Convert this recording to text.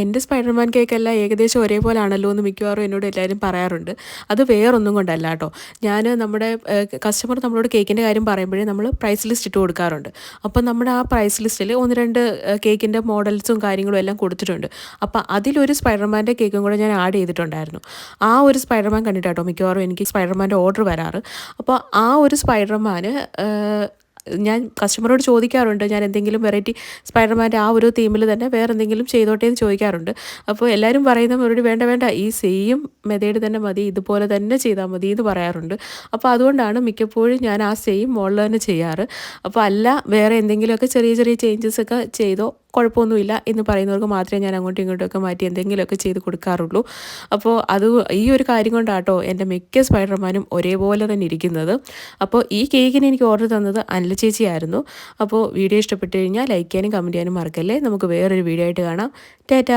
എൻ്റെ സ്പൈഡർമാൻ കേക്കെല്ലാം ഏകദേശം ഒരേപോലാണല്ലോ എന്ന് മിക്കവാറും എന്നോട് എല്ലാവരും പറയാറുണ്ട്. അത് വേറൊന്നും കൊണ്ടല്ല കേട്ടോ. ഞാൻ നമ്മുടെ കസ്റ്റമർ നമ്മളോട് കേക്കിൻ്റെ കാര്യം പറയുമ്പോഴേ നമ്മൾ പ്രൈസ് ലിസ്റ്റ് ഇട്ട് കൊടുക്കാറുണ്ട്. അപ്പം നമ്മുടെ ആ പ്രൈസ് ലിസ്റ്റിൽ 1-2 കേക്കിൻ്റെ മോഡൽസും കാര്യങ്ങളും എല്ലാം കൊടുത്തിട്ടുണ്ട്. അപ്പം അതിലൊരു സ്പൈഡർമാൻ്റെ കേക്കും കൂടെ ഞാൻ ആഡ് ചെയ്തിട്ടുണ്ടായിരുന്നു. ആ ഒരു സ്പൈഡർമാൻ കണ്ടിട്ടാട്ടോ മിക്കവാറും എനിക്ക് സ്പൈഡർമാൻ്റെ ഓർഡർ വരാറ്. അപ്പോൾ ആ ഒരു സ്പൈഡർമാന് ഞാൻ കസ്റ്റമറോട് ചോദിക്കാറുണ്ട്, ഞാൻ എന്തെങ്കിലും വെറൈറ്റി സ്പൈഡർമാൻ്റെ ആ ഒരു തീമിൽ തന്നെ വേറെ എന്തെങ്കിലും ചെയ്തോട്ടെ എന്ന് ചോദിക്കാറുണ്ട്. അപ്പോൾ എല്ലാവരും പറയുന്ന മറുപടി വേണ്ട വേണ്ട, ഈ സെയിം മെത്തേഡ് തന്നെ മതി, ഇതുപോലെ തന്നെ ചെയ്താൽ മതി എന്ന് പറയാറുണ്ട്. അപ്പോൾ അതുകൊണ്ടാണ് മിക്കപ്പോഴും ഞാൻ ആ സെയിം മോഡൽ തന്നെ ചെയ്യാറ്. അപ്പോൾ അല്ല വേറെ എന്തെങ്കിലുമൊക്കെ ചെറിയ ചെറിയ ചേഞ്ചസ് ഒക്കെ ചെയ്തോ കുഴപ്പമൊന്നുമില്ല എന്ന് പറയുന്നവർക്ക് മാത്രമേ ഞാൻ അങ്ങോട്ടും ഇങ്ങോട്ടുമൊക്കെ മാറ്റി എന്തെങ്കിലുമൊക്കെ ചെയ്ത് കൊടുക്കാറുള്ളൂ. അപ്പോൾ ഈ ഒരു കാര്യം കൊണ്ടാട്ടോ എൻ്റെ മിക്ക സ്പൈഡർമാനും ഒരേപോലെ തന്നെ ഇരിക്കുന്നത്. അപ്പോൾ ഈ കേക്കിന് എനിക്ക് ഓർഡർ തന്നത് അനില ചേച്ചിയായിരുന്നു. അപ്പോൾ വീഡിയോ ഇഷ്ടപ്പെട്ട് കഴിഞ്ഞാൽ ലൈക്ക് ചെയ്യാനും കമൻറ്റ് ചെയ്യാനും മറക്കല്ലേ. നമുക്ക് വേറൊരു വീഡിയോ ആയിട്ട് കാണാം. ടാറ്റാ.